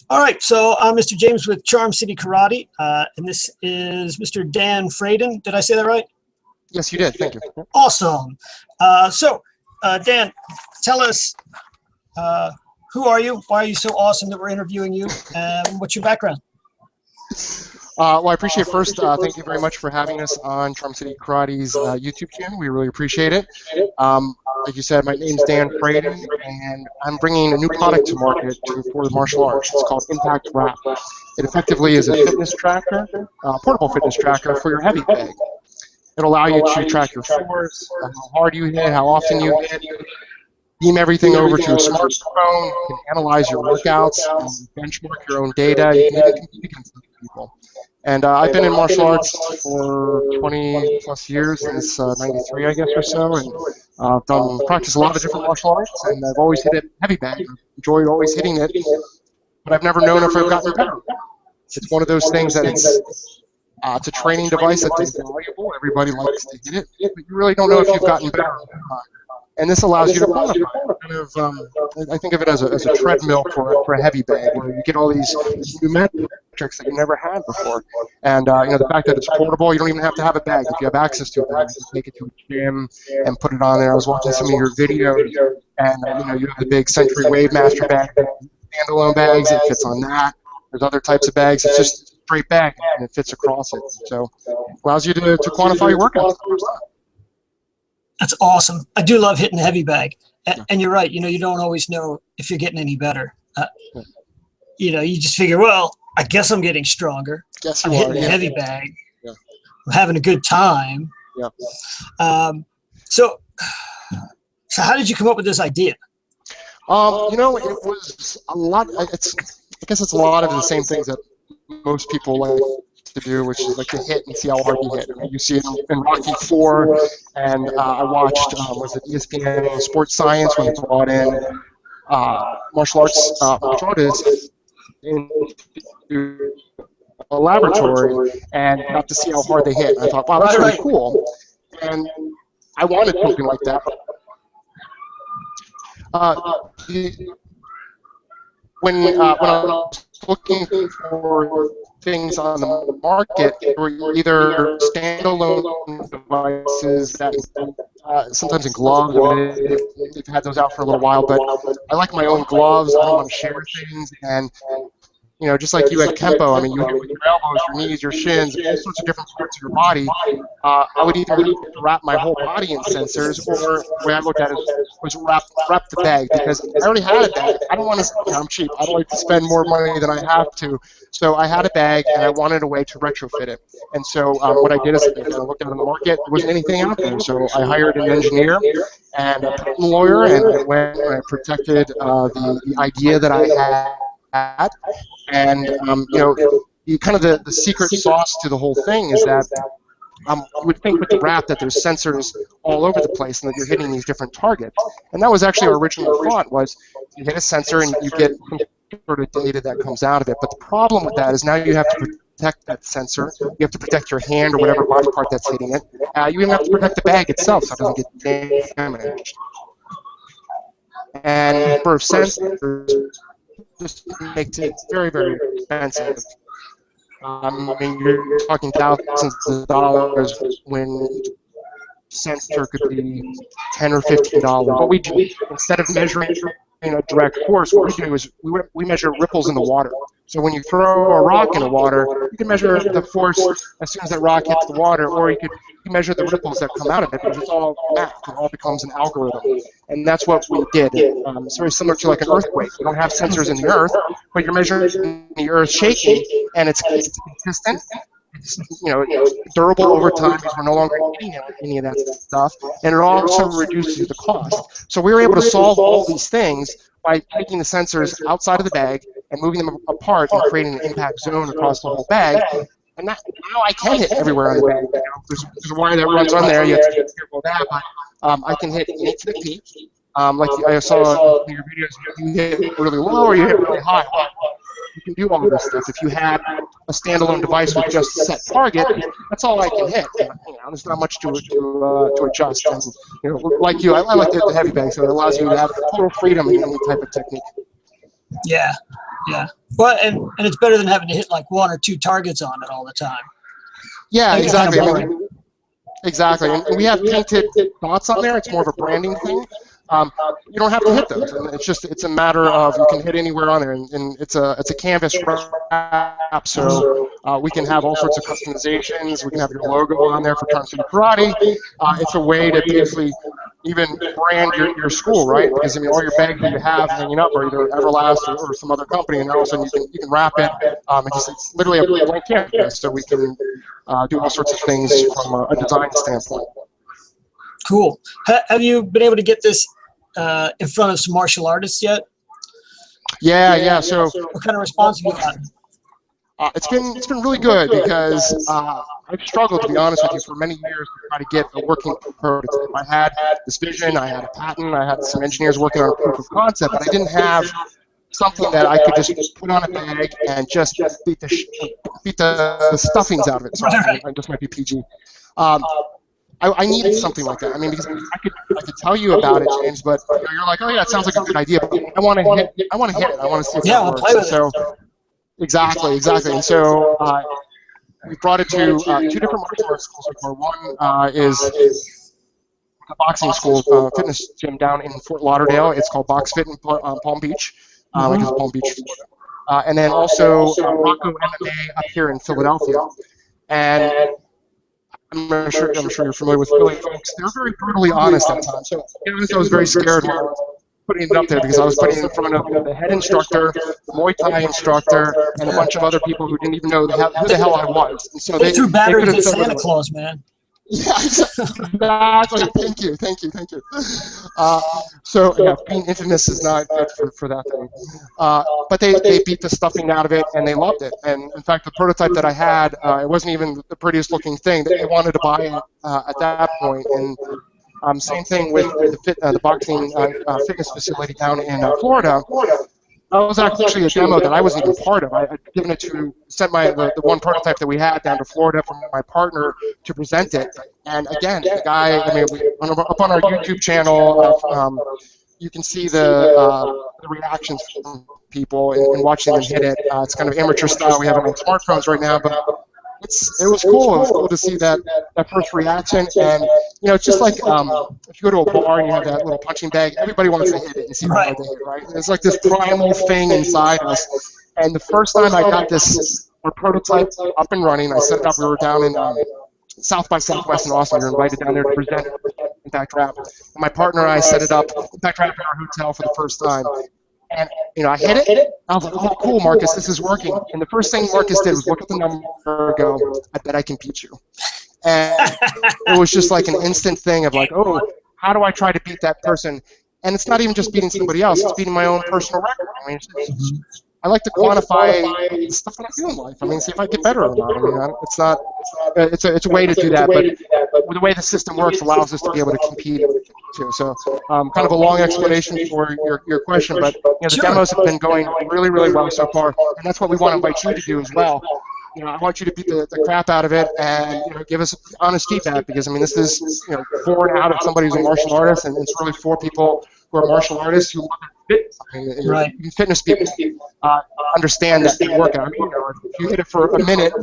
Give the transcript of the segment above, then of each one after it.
All right, so I'm Mr. James with Charm City Karate, and this is Mr. Dan Fradin. Did I say that right? Yes, you did. Thank you. Awesome. Dan, tell us, who are you? Why are you so awesome that we're interviewing you? And what's your background? Well, I appreciate first, thank you very much for having us on Charm City Karate's YouTube channel. We really appreciate it. Like you said, my name's Dan Fradin, and I'm bringing a new product to market for the martial arts. It's called Impact Wrap. It effectively is a fitness tracker, portable fitness tracker for your heavy bag. It'll allow you to track your force, how hard you hit, how often you hit, beam everything over to your smartphone, you can analyze your workouts, benchmark your own data, you can even compete against other people. And I've been in martial arts for 20 plus years, since 93 I guess or so, and I've practiced a lot of different martial arts, and I've always hit it heavy bag. I've enjoyed always hitting it, but I've never known if I've gotten better. It's one of those things that it's a training device that's valuable. Everybody likes to hit it, but you really don't know if you've gotten better. And this allows you to quantify. Kind of, I think of it as a treadmill for a heavy bag, where you get all these new metrics that you never had before. And the fact that it's portable, you don't even have to have a bag. If you have access to a bag, you can take it to a gym and put it on there. I was watching some of your videos, and you have the big Century Wave Master bag, standalone bags. It fits on that. There's other types of bags. It's just a straight bag, and it fits across it. So it allows you to quantify your workouts. That's awesome. I do love hitting the heavy bag. And you're right. You don't always know if you're getting any better. You just figure, well, I guess I'm getting stronger. Yes, I'm hitting the heavy bag. Yeah. I'm having a good time. Yeah. So how did you come up with this idea? It was a lot. I guess it's a lot of the same things that most people like to do, which is like to hit and see how hard you hit. I mean, you see it in Rocky IV, and I watched was it ESPN Sports Science when they brought in martial artists into a laboratory and got to see how hard they hit. And I thought, wow, that's really cool. And I wanted something like that. When I was looking for things on the market, there were either standalone devices that sometimes in gloves. I mean, they've had those out for a little while, but I like my own gloves. I don't want to share things, and just like you at Kempo, I mean, you hit with your elbows, your knees, your shins, all sorts of different parts of your body. I would either wrap my whole body in sensors, or the way I looked at it was wrap the bag, because I already had a bag. I don't want to, I'm cheap. I don't like to spend more money than I have to. So I had a bag, and I wanted a way to retrofit it. And so what I did is I looked at the market. There wasn't anything out there. So I hired an engineer and a patent lawyer, and I went and I protected the idea that I had. And kind of the secret sauce to the whole thing is that you would think with the wrap that there's sensors all over the place and that you're hitting these different targets. And that was actually our original thought, was you hit a sensor and you get some sort of data that comes out of it. But the problem with that is now you have to protect that sensor. You have to protect your hand or whatever body part that's hitting it. You even have to protect the bag itself so it doesn't get damaged. And for sensors, just makes it very, very expensive. I mean, you're talking thousands of dollars when sensor could be $10 or $15. What we do, instead of measuring a direct force, what we do is we measure ripples in the water. So when you throw a rock in the water, you can measure the force as soon as that rock hits the water, or you can measure the ripples that come out of it, because it's all math. It all becomes an algorithm. And that's what we did. It's very similar to like an earthquake. You don't have sensors in the earth, but you're measuring the earth shaking, and it's consistent. It's durable over time, because we're no longer eating any of that stuff, and it also reduces the cost. So we were able to solve all these things by taking the sensors outside of the bag and moving them apart and creating an impact zone across the whole bag. And now I can hit everywhere on the bag. There's a wire that runs on there. You have to be careful of that, but I can hit eight to the peak. Like I saw in your videos, you hit really low or you hit really high. You can do all of this stuff. If you had a standalone device with just a set target, that's all I can hit. There's not much to adjust. And like you, I like the heavy bag, so it allows you to have total freedom in any type of technique. Yeah, Yeah. Well, and it's better than having to hit like 1 or 2 targets on it all the time. Yeah, It's kind of exactly. I boring. mean, exactly. And we have painted dots on there. It's more of a branding thing. You don't have to hit those, and it's a matter of you can hit anywhere on there, and it's a canvas wrap, so we can have all sorts of customizations. We can have your logo on there for Charm City Karate. It's a way to basically even brand your school, right? Because I mean, all your bags that you have hanging up are either Everlast or some other company, and then all of a sudden you can wrap it. It's literally a blank canvas, so we can do all sorts of things from a design standpoint. Cool. Have you been able to get this in front of some martial artists yet? Yeah. So What kind of response have you gotten? it's been really good because I've struggled, to be honest with you, for many years to try to get a working prototype. I had this vision, I had a patent, I had some engineers working on a proof of concept, but I didn't have something that I could just put on a bag and just beat the stuffings out of it. Sorry, I just might be PG. I needed something like that. I mean, because I could tell you about it, James, but you're like, oh yeah, it sounds like a good idea, but I want to hit it. I want to see if that works. Play with so exactly. And so we brought it to 2 different martial arts schools before. One is a boxing school, fitness gym down in Fort Lauderdale. It's called Box Fit in Palm Beach, like it's Palm Beach, Florida. And then also Rocco MMA up here in Philadelphia. And I'm sure you're familiar with Philly folks. They're very brutally honest at times. So I was very scared when I was putting it up there because I was putting it in front of the head instructor, the Muay Thai instructor, and a bunch of other people who didn't even know who the hell I was. And so they threw batteries at Santa anyway. Claus, man. Yeah, exactly. Thank you. So yeah, being infamous is not good for that thing. But they beat the stuffing out of it, and they loved it. And in fact, the prototype that I had, it wasn't even the prettiest looking thing. They wanted to buy it at that point. And same thing with the boxing fitness facility down in Florida. That was actually a demo that I wasn't even part of. I'd given it sent the one prototype that we had down to Florida from my partner to present it. And again, the guy, I mean, up on our YouTube channel, you can see the reactions from people and watching them hit it. It's kind of amateur style. We have it on smartphones right now, but it was cool. It was cool to see that first reaction. And it's just like if you go to a bar and you have that little punching bag, everybody wants to hit it and see how hard they hit, right? And it's like this primal thing inside us. And the first time I got our prototype up and running, I set it up. We were down in South by Southwest in Austin. We were invited down there to present Impact Rap. And my partner and I set it up, Impact Rap in our hotel for the first time. And I hit it. I was like, "Oh, cool, Marcus, this is working." And the first thing Marcus did was look at the number and go, "I bet I can beat you." And it was just like an instant thing of like, "Oh, how do I try to beat that person?" And it's not even just beating somebody else; it's beating my own personal record. I mean, I like to quantify the stuff that I do in life. I mean, see if I get better or not. I mean, it's not. It's a way to do that, but the way the system works allows us to be able to compete too. So, kind of a long explanation for your question, but the demos have been going really, really well so far, and that's what we want to invite you to do as well. I want you to beat the crap out of it and give us honest feedback, because I mean, this is born out of somebody who's a martial artist, and it's really for people who are martial artists who want to fit. I mean, Right. Fitness people understand that workout. I mean, if you hit it for a minute,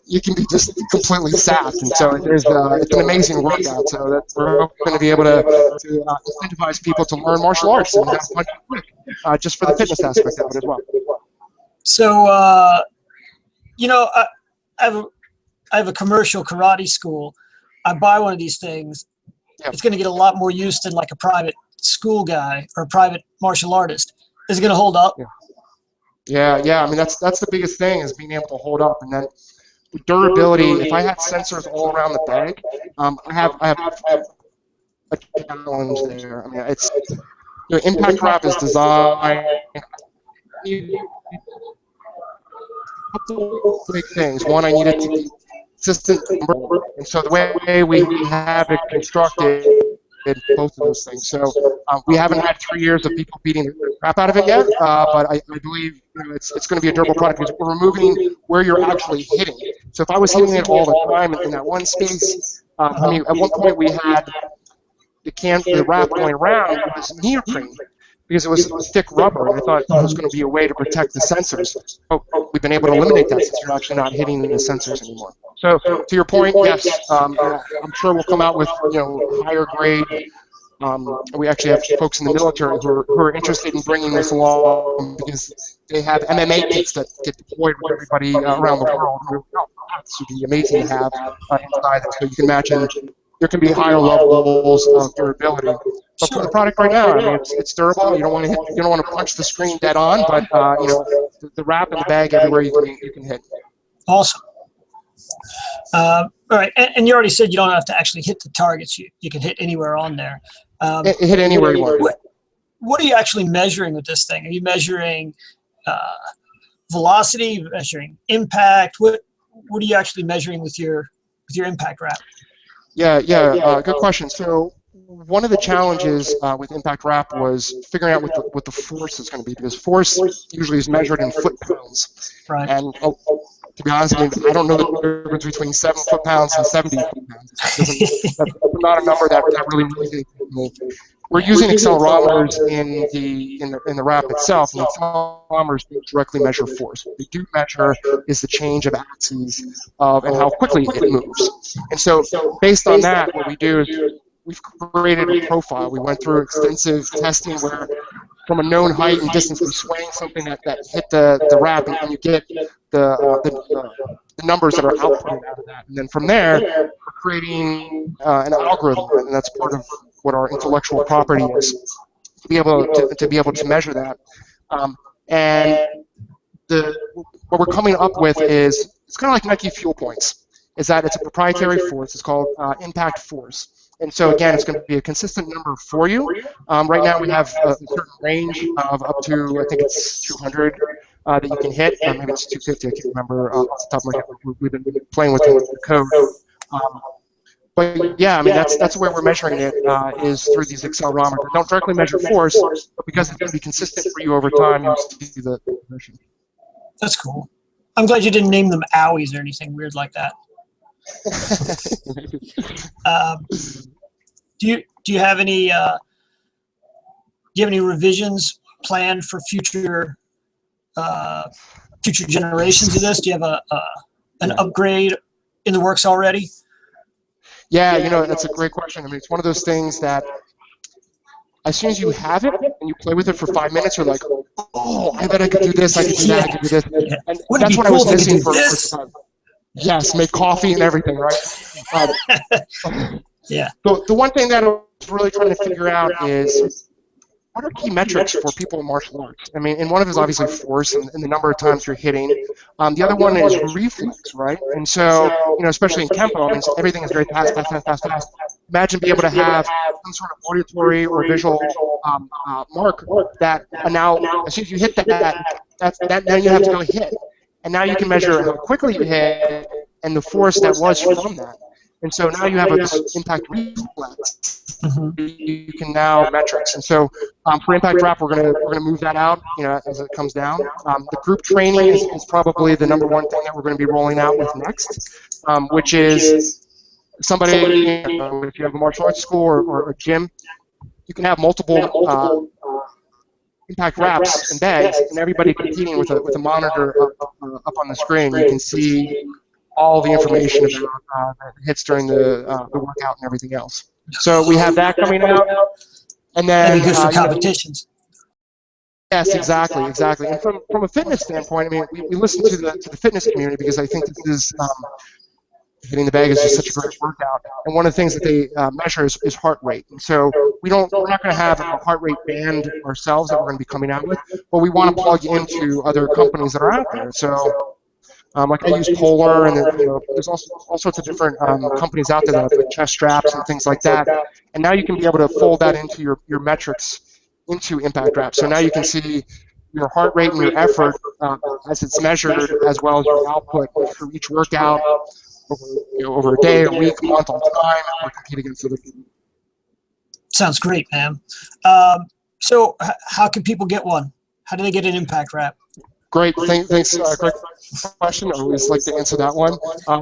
you can be just completely sapped, and so it's an amazing workout. So that we're going to be able to incentivize people to learn martial arts and have fun quick, just for the fitness aspect of it as well. So, I have a commercial karate school. I buy one of these things. Yep. It's going to get a lot more use than like a private school guy or a private martial artist. Is it going to hold up? Yeah. I mean, that's the biggest thing, is being able to hold up, and then durability. If I had sensors all around the bag, I have a challenge there. I mean, it's Impact Wrap is designed. Couple big things. One, I needed to be consistent, and so the way we have it constructed, both of those things. So we haven't had 3 years of people beating the crap out of it yet, but I believe it's going to be a durable product, because we're removing where you're actually hitting. So if I was hitting it all the time in that one space, I mean, at one point we had the wrap going around, it was neoprene, because it was thick rubber, and I thought it was going to be a way to protect the sensors. But we've been able to eliminate that since you're actually not hitting the sensors anymore. So to your point, yes, I'm sure we'll come out with higher grade. We actually have folks in the military who are interested in bringing this along because they have MMA kits that get deployed with everybody around the world. This would be amazing to have inside. So you can imagine there can be higher levels of durability. But for the product right now, I mean, it's durable. You don't want to punch the screen dead on, but the wrap and the bag everywhere you can hit. Awesome. All right, and you already said you don't have to actually hit the targets. You can hit anywhere on there. Hit anywhere you want. What are you actually measuring with this thing? Are you measuring velocity, measuring impact? What are you actually measuring with your impact wrap? Yeah, good question. So one of the challenges with impact wrap was figuring out what the force is going to be, because force usually is measured in foot-pounds. Right. And to be honest, I don't know the difference between 7 foot-pounds and 70 foot-pounds. That's not a number that really means anything to me. We're using accelerometers in the wrap itself, and the accelerometers don't directly measure force. What they do measure is the change of axes and how quickly it moves. And so based on that, what we do is we've created a profile. We went through extensive testing where from a known height and distance, we swing something that hit the wrap, and you get the numbers that are outputted out of that. And then from there, we're creating an algorithm, and that's part of what our intellectual property is, to be able to measure that. And what we're coming up with is, it's kind of like Nike Fuel Points, is that it's a proprietary force. It's called impact force. And so again, it's going to be a consistent number for you. Right now we have a certain range of up to, I think it's 200 that you can hit. Maybe it's 250, I can't remember off the top of my head. We've been playing with the code. But yeah, I mean, that's the way we're measuring it, is through these accelerometers. Don't directly measure force, but because it's going to be consistent for you over time, you'll see the motion. That's cool. I'm glad you didn't name them owies or anything weird like that. Do you have any revisions planned for future generations of this? Do you have an upgrade in the works already? Yeah, that's a great question. I mean, it's one of those things that as soon as you have it and you play with it for 5 minutes, you're like, oh, I bet I could do this, I could do that, I could do this. Yeah. And that's what I was missing for the first time. Yes, make coffee and everything, right? Yeah. The one thing that I was really trying to figure out is, what are key metrics for people in martial arts? I mean, and one of it is obviously force and the number of times you're hitting. The other one is reflex, right? And so, especially in Kempo, I mean, everything is very fast. Imagine being able to have some sort of auditory or visual mark that now, as soon as you hit that now you have to go hit. And now you can measure how quickly you hit and the force that was from that. And so now you have this impact reflex. You can now metrics. And so for impact wrap, we're gonna move that out, as it comes down. The group training is probably the number one thing that we're going to be rolling out with next, which is somebody, if you have a martial arts school or a gym, you can have multiple impact wraps and bags, and everybody competing with a monitor up on the screen. You can see all the information about that hits during the workout and everything else. So we have that coming out, and then good for competitions. Yes, exactly. And from a fitness standpoint, I mean, we listen to the fitness community, because I think this is hitting the bag is just such a great workout. And one of the things that they measure is heart rate. And so we're not going to have a heart rate band ourselves that we're going to be coming out with, but we want to plug into other companies that are out there. So like I use Polar, and there's also all sorts of different companies out there that have chest straps and things like that. And now you can be able to fold that into your metrics into impact wrap. So now you can see your heart rate and your effort as it's measured, as well as your output for each workout over a day, a week, a month, all the time, and we're competing against other people. Sounds great, man. So how can people get one? How do they get an impact wrap? Great, thanks. Great question. I always like to answer that one.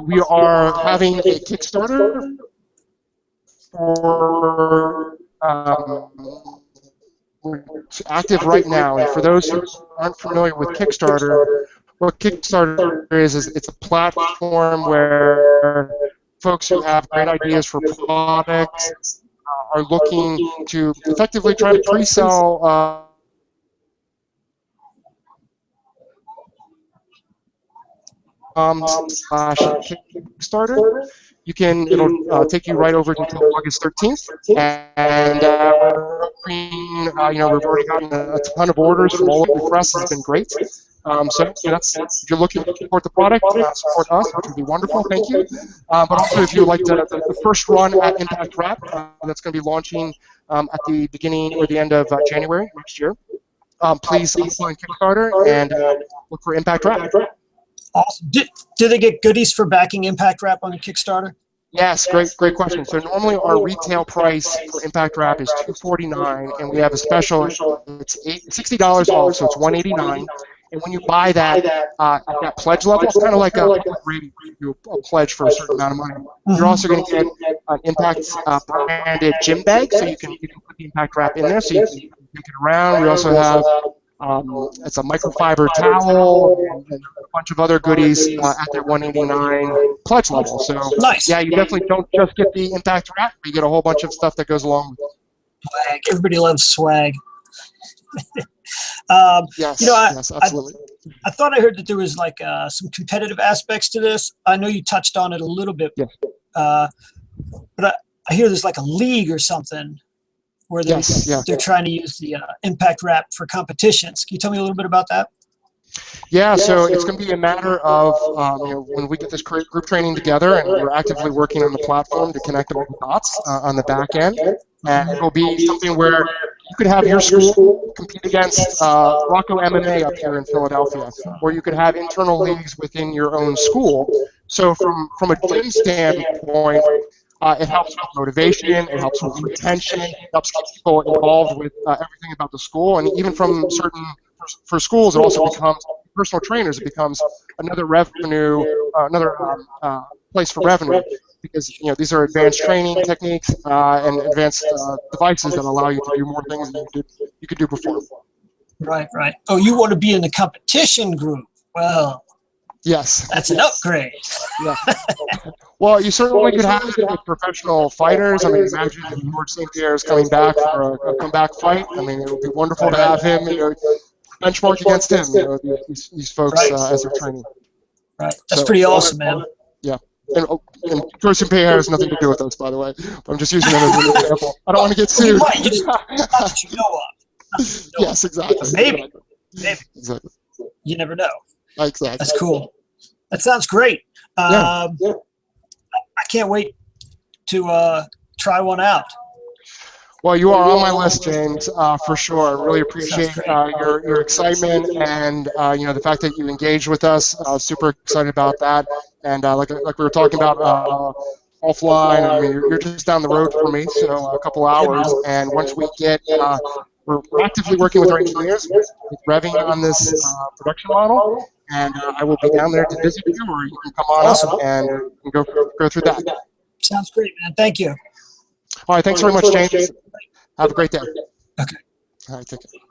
We are having a Kickstarter for it's active right now. And for those who aren't familiar with Kickstarter, what Kickstarter is it's a platform where folks who have great ideas for products are looking to effectively try to pre-sell slash Kickstarter. It'll take you right over until August 13th, and we're hoping, we've already gotten a ton of orders from all over the press. It's been great. So if you're looking to support the product, support us, which would be wonderful. Thank you. But also, if you would like the first run at Impact Wrap, that's going to be launching at the beginning or the end of January next year. Please apply on Kickstarter and look for Impact Wrap. Awesome. Do they get goodies for backing Impact Wrap on Kickstarter? Yes, great question. So normally our retail price for Impact Wrap is $249, and we have a special. It's $60 off, so it's $189. And when you buy that at that pledge level, it's kind of like a pledge for a certain amount of money. You're also going to get an Impact branded gym bag, so you can put the Impact Wrap in there, so you can take it around. We also have it's a microfiber towel and a bunch of other goodies at that $189 pledge level. So nice. Yeah, you definitely don't just get the Impact Wrap; you get a whole bunch of stuff that goes along with it. Swag. Everybody loves swag. Yes, yes, absolutely. I thought I heard that there was like some competitive aspects to this. I know you touched on it a little bit, yes. But I hear there's like a league or something where they're trying to use the Impact Wrap for competitions. Can you tell me a little bit about that? Yeah, so it's going to be a matter of when we get this group training together, and we're actively working on the platform to connect all the dots on the back end, and it will be something where you could have your school compete against Rocco MMA up here in Philadelphia, or you could have internal leagues within your own school. So from a gym standpoint, it helps with motivation, it helps with retention, it helps keep people involved with everything about the school, and even from for schools, it also becomes personal trainers. It becomes another revenue, another place for revenue, because these are advanced training techniques and advanced devices that allow you to do more things than you could do before. Right. Oh, you want to be in the competition group? Well, yes, that's an upgrade. Yeah. Well, you certainly could have it with professional fighters. I mean, imagine if George St. Pierre is coming back for a comeback fight. I mean, it would be wonderful to have him. Benchmark against him, these folks as they're training. Right. That's pretty awesome, man. Yeah. And George St. Pierre has nothing to do with us, by the way. But I'm just using it as an example. I don't want to get sued. Well, you just not that you know of. Yes, exactly. Maybe. Exactly. You never know. Exactly. That's cool. That sounds great. I can't wait to try one out. Well, you are on my list, James, for sure. I really appreciate your excitement and the fact that you engaged with us. Super excited about that. And like we were talking about offline, I mean, you're just down the road for me, so a couple hours. And once we get, we're actively working with our engineers, with revving on this production model, and I will be down there to visit you, or you can come on up and go through that. Sounds great, man. Thank you. All right, thanks very much, James. Have a great day. Okay. All right, take care.